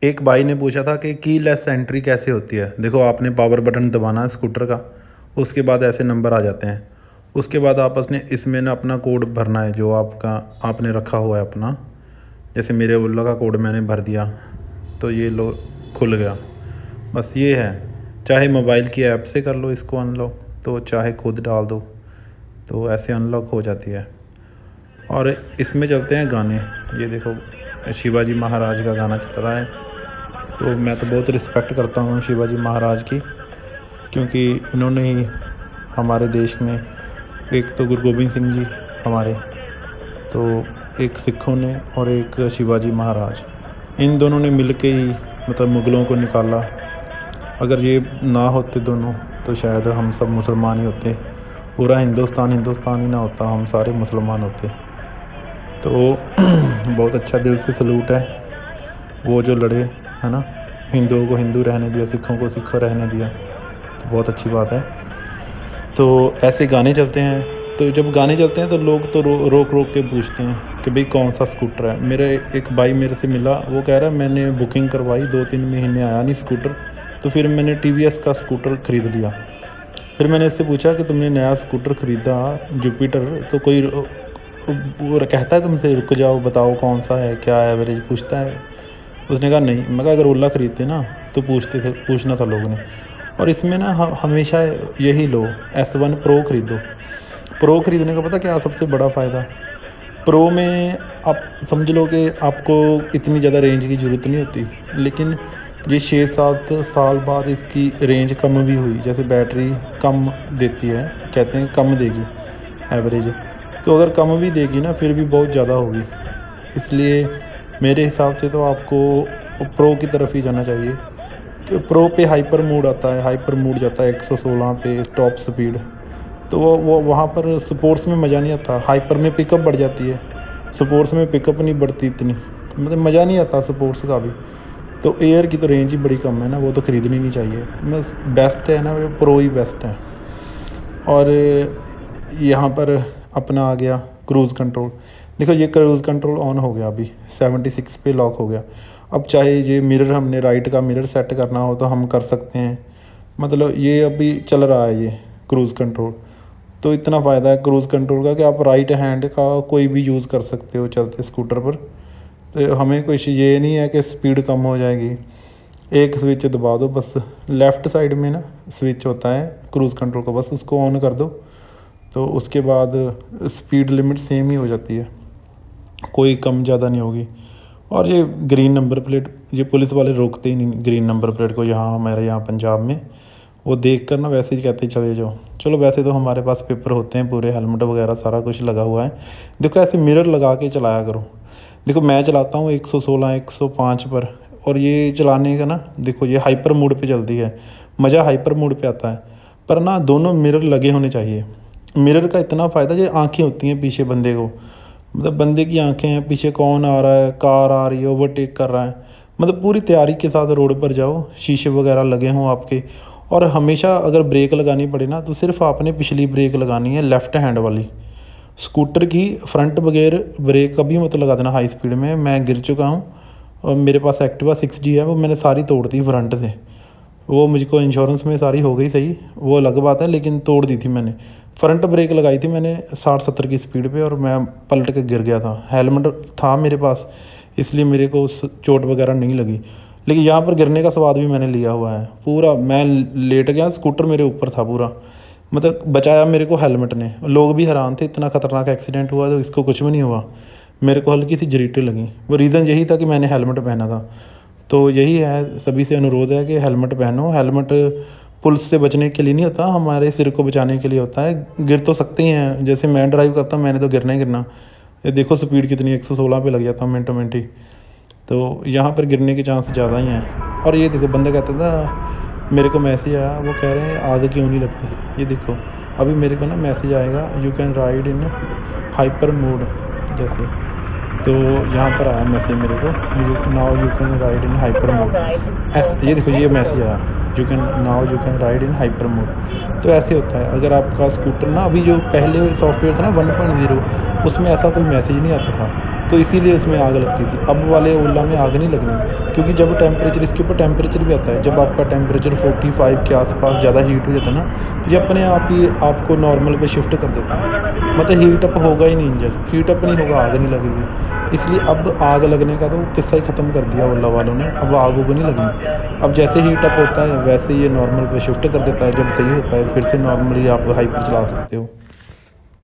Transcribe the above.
एक भाई ने पूछा था कि कीलेस एंट्री कैसे होती है। देखो, आपने पावर बटन दबाना है स्कूटर का, उसके बाद ऐसे नंबर आ जाते हैं। उसके बाद आपस ने इसमें ना अपना कोड भरना है जो आपने रखा हुआ है अपना। जैसे मेरे ओला का कोड मैंने भर दिया तो ये लो, खुल गया। बस ये है, चाहे मोबाइल की ऐप से कर लो इसको अनलॉक, तो चाहे खुद डाल दो, तो ऐसे अनलॉक हो जाती है। और इसमें चलते हैं गाने। ये देखो, शिवाजी महाराज का गाना चल रहा है। तो मैं तो बहुत रिस्पेक्ट करता हूँ शिवाजी महाराज की, क्योंकि इन्होंने ही हमारे देश में, एक तो गुरु गोबिंद सिंह जी हमारे, तो एक सिखों ने और एक शिवाजी महाराज, इन दोनों ने मिल के ही मतलब मुग़लों को निकाला। अगर ये ना होते दोनों तो शायद हम सब मुसलमान ही होते, पूरा हिंदुस्तान हिंदुस्तान ही ना होता, हम सारे मुसलमान होते। तो बहुत अच्छा, दिल से सलूट है वो जो लड़े, है ना। हिंदुओं को हिंदू रहने दिया, सिखों को सिख रहने दिया, तो बहुत अच्छी बात है। तो ऐसे गाने चलते हैं, तो जब गाने चलते हैं तो लोग तो रोक रोक के पूछते हैं कि भाई कौन सा स्कूटर है। मेरे एक भाई मेरे से मिला, वो कह रहा है मैंने बुकिंग करवाई, 2-3 महीने आया नहीं स्कूटर, तो फिर मैंने TVS का स्कूटर ख़रीद लिया। फिर मैंने उससे पूछा कि तुमने नया स्कूटर ख़रीदा जुपिटर, तो कोई वो कहता है तुमसे रुक जाओ, बताओ कौन सा है, क्या एवरेज पूछता है? उसने कहा नहीं। मैं कहा अगर ओला ख़रीदते ना तो पूछना था लोगों ने। और इसमें ना हमेशा यही लो, S1 प्रो ख़रीदो। प्रो ख़रीदने का पता क्या सबसे बड़ा फ़ायदा? प्रो में आप समझ लो कि आपको इतनी ज़्यादा रेंज की ज़रूरत नहीं होती, लेकिन ये 6-7 साल बाद इसकी रेंज कम भी हुई, जैसे बैटरी कम देती है, कहते हैं कम देगी एवरेज, तो अगर कम भी देगी ना फिर भी बहुत ज़्यादा होगी। इसलिए मेरे हिसाब से तो आपको प्रो की तरफ ही जाना चाहिए, कि प्रो पे हाइपर मोड आता है, हाइपर मोड जाता है 116 पे टॉप स्पीड, तो वो वहाँ पर स्पोर्ट्स में मज़ा नहीं आता। हाइपर में पिकअप बढ़ जाती है, स्पोर्ट्स में पिकअप नहीं बढ़ती इतनी, मतलब मज़ा नहीं आता स्पोर्ट्स का भी। तो एयर की तो रेंज ही बड़ी कम है ना, वो तो ख़रीदनी नहीं चाहिए। बस बेस्ट है ना, वो प्रो ही बेस्ट है। और यहाँ पर अपना आ गया क्रूज़ कंट्रोल। देखो, ये क्रूज़ कंट्रोल ऑन हो गया, अभी 76 पे लॉक हो गया। अब चाहे ये मिरर, हमने राइट का मिरर सेट करना हो तो हम कर सकते हैं। मतलब ये अभी चल रहा है ये क्रूज़ कंट्रोल। तो इतना फ़ायदा है क्रूज़ कंट्रोल का कि आप राइट हैंड का कोई भी यूज़ कर सकते हो चलते स्कूटर पर। तो हमें कुछ ये नहीं है कि स्पीड कम हो जाएगी। एक स्विच दबा दो बस, लेफ़्ट साइड में ना स्विच होता है क्रूज़ कंट्रोल का, बस उसको ऑन कर दो तो उसके बाद स्पीड लिमिट सेम ही हो जाती है, कोई कम ज़्यादा नहीं होगी। और ये ग्रीन नंबर प्लेट, ये पुलिस वाले रोकते ही नहीं ग्रीन नंबर प्लेट को, यहाँ हमारे यहाँ पंजाब में वो देख कर ना वैसे ही कहते चले जाओ। चलो, वैसे तो हमारे पास पेपर होते हैं पूरे, हेलमेट वगैरह सारा कुछ लगा हुआ है। देखो, ऐसे मिरर लगा के चलाया करो। देखो, मैं चलाता हूँ 116 105 पर, और ये चलाने का ना, देखो ये हाइपर मोड पे चलती है, मज़ा हाइपर मोड पे आता है। पर ना दोनों मिरर लगे होने चाहिए। मिरर का इतना फ़ायदा, ये आँखें होती हैं पीछे बंदे को, मतलब बंदे की आंखें हैं, पीछे कौन आ रहा है, कार आ रही है, ओवरटेक कर रहा है, मतलब पूरी तैयारी के साथ रोड पर जाओ, शीशे वगैरह लगे हों आपके। और हमेशा अगर ब्रेक लगानी पड़े ना तो सिर्फ आपने पिछली ब्रेक लगानी है, लेफ़्ट हैंड वाली। स्कूटर की फ्रंट बगैर ब्रेक कभी मत लगा देना हाई स्पीड में। मैं गिर चुका हूँ, और मेरे पास एक्टिवा 6G है, वो मैंने सारी तोड़ दी फ्रंट से। वो मुझको इंश्योरेंस में सारी हो गई सही, वो अलग बात है, लेकिन तोड़ दी थी मैंने। फ्रंट ब्रेक लगाई थी मैंने 60-70 की स्पीड पे, और मैं पलट के गिर गया था। हेलमेट था मेरे पास, इसलिए मेरे को चोट वगैरह नहीं लगी। लेकिन यहाँ पर गिरने का स्वाद भी मैंने लिया हुआ है पूरा। मैं लेट गया, स्कूटर मेरे ऊपर था पूरा, मतलब बचाया मेरे को हेलमेट ने। लोग भी हैरान थे, इतना ख़तरनाक एक्सीडेंट हुआ तो इसको कुछ भी नहीं हुआ, मेरे को हल्की सी जरीटें लगी। वो रीज़न यही था कि मैंने हेलमेट पहना था। तो यही है, सभी से अनुरोध है कि हेलमेट पहनो। हेलमेट पुलिस से बचने के लिए नहीं होता, हमारे सिर को बचाने के लिए होता है। गिर तो सकते ही हैं, जैसे मैं ड्राइव करता हूँ, मैंने तो गिरना ही गिरना। ये देखो स्पीड कितनी, 116 पे लग जाता हूँ मिनटों मिनट ही, तो यहाँ पर गिरने के चांस ज़्यादा ही हैं। और ये देखो, बंदा कहता था, मेरे को मैसेज आया, वो कह रहे हैं आगे क्यों नहीं लगती। ये देखो, अभी मेरे को ना मैसेज आएगा, you can ride in hyper mode जैसे, तो यहाँ पर आया मैसेज मेरे को, now you can ride in hyper mode. ऐसे ये देखो, ये मैसेज आया, now you can ride in hyper mode. तो ऐसे होता है अगर आपका स्कूटर ना, अभी जो पहले सॉफ्टवेयर था ना 1.0, उसमें ऐसा कोई मैसेज नहीं आता था। तो इसीलिए इसमें आग लगती थी। अब वाले ओला में आग नहीं लगनी, क्योंकि जब टेम्परेचर, इसके ऊपर टेम्परेचर भी आता है, जब आपका टेम्परेचर 45 के आसपास ज़्यादा हीट हो जाता है ना, ये अपने आप ही आपको नॉर्मल पे शिफ्ट कर देता है। मतलब हीट अप होगा ही नहीं इंजन, हीट अप नहीं होगा, आग नहीं लगेगी। इसलिए अब आग लगने का तो किस्सा ही ख़त्म कर दिया ओला वालों ने, अब आग उग नहीं लगनी। अब जैसे हीट अप होता है वैसे ये नॉर्मल पे शिफ्ट कर देता है, जब सही होता है फिर से नॉर्मली आप हाइपर चला सकते हो।